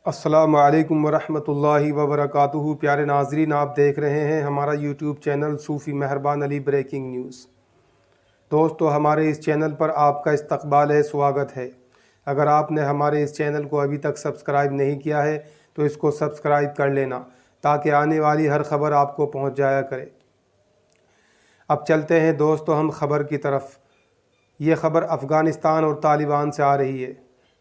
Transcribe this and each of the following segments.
अस्सलामु अलैकुम वरहमतुल्लाहि वबरकातुहू। प्यारे नाजरीन, आप देख रहे हैं हमारा यूट्यूब चैनल सूफ़ी मेहरबान अली ब्रेकिंग न्यूज़। दोस्तों, हमारे इस चैनल पर आपका इस्तकबाल है, स्वागत है। अगर आपने हमारे इस चैनल को अभी तक सब्सक्राइब नहीं किया है तो इसको सब्सक्राइब कर लेना, ताकि आने वाली हर खबर आपको पहुँच जाया करे। अब चलते हैं दोस्तों हम खबर की तरफ। ये खबर अफ़गानिस्तान और तालिबान से आ रही है।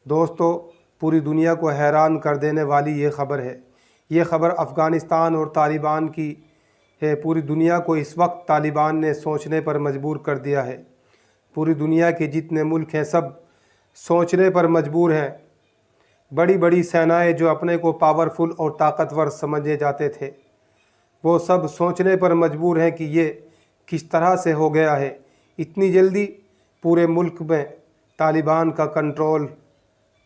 दोस्तों, पूरी दुनिया को हैरान कर देने वाली ये खबर है। ये खबर अफ़गानिस्तान और तालिबान की है। पूरी दुनिया को इस वक्त तालिबान ने सोचने पर मजबूर कर दिया है। पूरी दुनिया के जितने मुल्क हैं सब सोचने पर मजबूर हैं। बड़ी बड़ी सेनाएं जो अपने को पावरफुल और ताकतवर समझे जाते थे, वो सब सोचने पर मजबूर हैं कि ये किस तरह से हो गया है। इतनी जल्दी पूरे मुल्क में तालिबान का कंट्रोल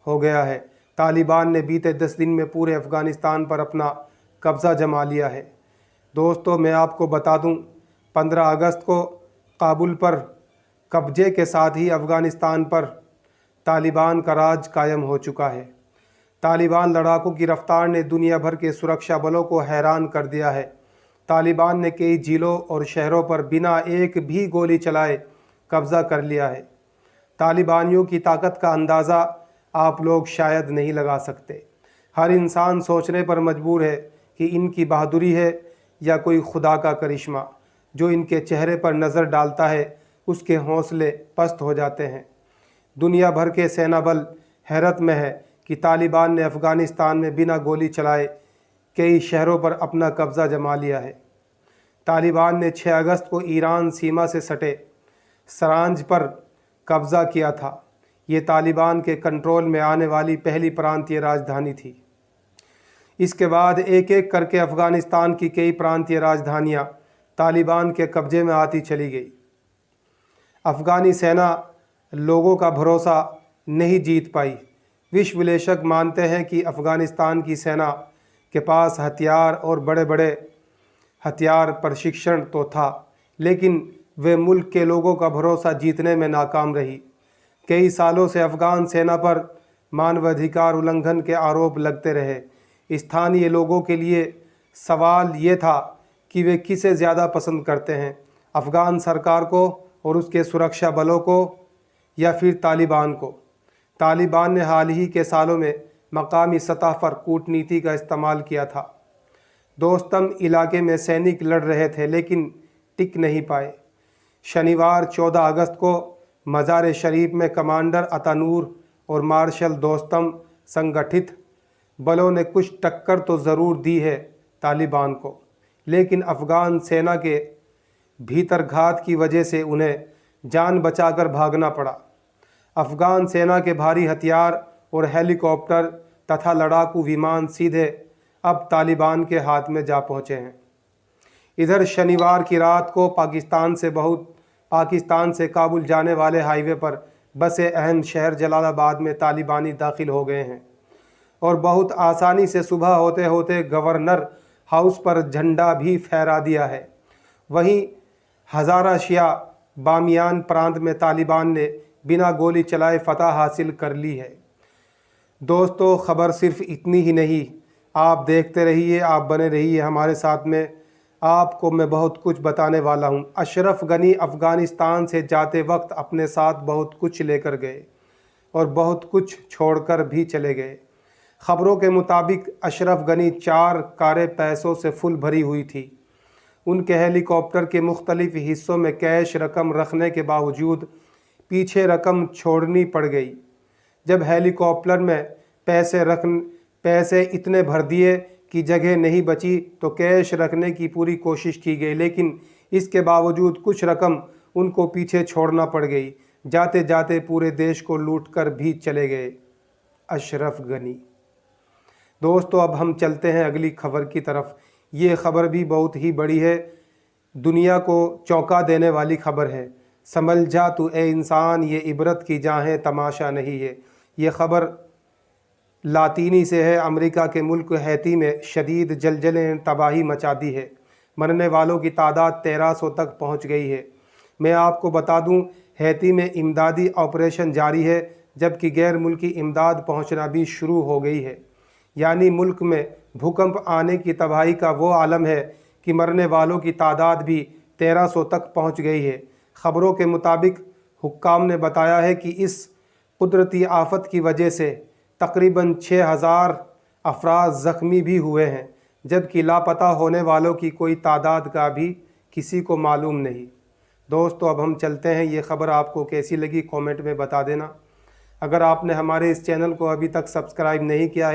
हो गया है। तालिबान ने बीते 10 दिन में पूरे अफ़गानिस्तान पर अपना कब्ज़ा जमा लिया है। दोस्तों, मैं आपको बता दूं, 15 अगस्त को काबुल पर कब्ज़े के साथ ही अफ़गानिस्तान पर तालिबान का राज कायम हो चुका है। तालिबान लड़ाकों की रफ्तार ने दुनिया भर के सुरक्षा बलों को हैरान कर दिया है। तालिबान ने कई जिलों और शहरों पर बिना एक भी गोली चलाए कब्ज़ा कर लिया है। तालिबानियों की ताकत का अंदाज़ा आप लोग शायद नहीं लगा सकते। हर इंसान सोचने पर मजबूर है कि इनकी बहादुरी है या कोई खुदा का करिश्मा। जो इनके चेहरे पर नज़र डालता है उसके हौसले पस्त हो जाते हैं। दुनिया भर के सेना बल हैरत में है कि तालिबान ने अफ़गानिस्तान में बिना गोली चलाए कई शहरों पर अपना कब्ज़ा जमा लिया है। तालिबान ने 6 अगस्त को ईरान सीमा से सटे सरांज पर कब्ज़ा किया था। ये तालिबान के कंट्रोल में आने वाली पहली प्रांतीय राजधानी थी। इसके बाद एक एक करके अफ़गानिस्तान की कई प्रांतीय राजधानियां तालिबान के कब्ज़े में आती चली गई। अफ़गानी सेना लोगों का भरोसा नहीं जीत पाई। विश्व विश्लेषक मानते हैं कि अफ़गानिस्तान की सेना के पास हथियार और बड़े बड़े हथियार प्रशिक्षण तो था, लेकिन वे मुल्क के लोगों का भरोसा जीतने में नाकाम रही। कई सालों से अफ़गान सेना पर मानवाधिकार उल्लंघन के आरोप लगते रहे। स्थानीय लोगों के लिए सवाल ये था कि वे किसे ज़्यादा पसंद करते हैं, अफ़गान सरकार को और उसके सुरक्षा बलों को, या फिर तालिबान को। तालिबान ने हाल ही के सालों में मकामी सतह पर कूटनीति का इस्तेमाल किया था। दोस्तम इलाके में सैनिक लड़ रहे थे लेकिन टिक नहीं पाए। शनिवार 14 अगस्त को मज़ार शरीफ में कमांडर अतानूर और मार्शल दोस्तम संगठित बलों ने कुछ टक्कर तो ज़रूर दी है तालिबान को, लेकिन अफ़गान सेना के भीतरघात की वजह से उन्हें जान बचाकर भागना पड़ा। अफ़गान सेना के भारी हथियार और हेलीकॉप्टर तथा लड़ाकू विमान सीधे अब तालिबान के हाथ में जा पहुँचे हैं। इधर शनिवार की रात को पाकिस्तान से काबुल जाने वाले हाईवे पर बसे अहम शहर जलालाबाद में तालिबानी दाखिल हो गए हैं और बहुत आसानी से सुबह होते होते गवर्नर हाउस पर झंडा भी फहरा दिया है। वहीं हज़ारा शिया बामियान प्रांत में तालिबान ने बिना गोली चलाए फतह हासिल कर ली है। दोस्तों, खबर सिर्फ इतनी ही नहीं, आप देखते रहिए, आप बने रहिए हमारे साथ में। आपको मैं बहुत कुछ बताने वाला हूं। अशरफ गनी अफ़गानिस्तान से जाते वक्त अपने साथ बहुत कुछ लेकर गए और बहुत कुछ छोड़कर भी चले गए। ख़बरों के मुताबिक अशरफ गनी 4 कारें पैसों से फुल भरी हुई थी। उनके हेलीकॉप्टर के मुख्तलिफ हिस्सों में कैश रकम रखने के बावजूद पीछे रकम छोड़नी पड़ गई। जब हेलीकॉप्टर में पैसे इतने भर दिए कि जगह नहीं बची तो कैश रखने की पूरी कोशिश की गई, लेकिन इसके बावजूद कुछ रकम उनको पीछे छोड़ना पड़ गई। जाते जाते पूरे देश को लूट कर भी चले गए अशरफ गनी। दोस्तों, अब हम चलते हैं अगली खबर की तरफ। ये खबर भी बहुत ही बड़ी है, दुनिया को चौंका देने वाली खबर है। संभल जा तू ए इंसान, ये इबरत की जाहें तमाशा नहीं है। ये खबर लातीनी से है। अमेरिका के मुल्क हैती में शदीद जलजले ने तबाही मचा दी है। मरने वालों की तादाद 1300 तक पहुंच गई है। मैं आपको बता दूं, हैती में इमदादी ऑपरेशन जारी है, जबकि गैर मुल्की इमदाद पहुंचना भी शुरू हो गई है। यानी मुल्क में भूकंप आने की तबाही का वो आलम है कि मरने वालों की तादाद भी 1300 तक पहुंच गई है। ख़बरों के मुताबिक हुक्काम ने बताया है कि इस कुदरती आफत की वजह से तकरीबन 6000 अफराद ज़ख्मी भी हुए हैं, जबकि लापता होने वालों की कोई तादाद का भी किसी को मालूम नहीं। दोस्तों, अब हम चलते हैं। ये ख़बर आपको कैसी लगी कमेंट में बता देना। अगर आपने हमारे इस चैनल को अभी तक सब्सक्राइब नहीं किया है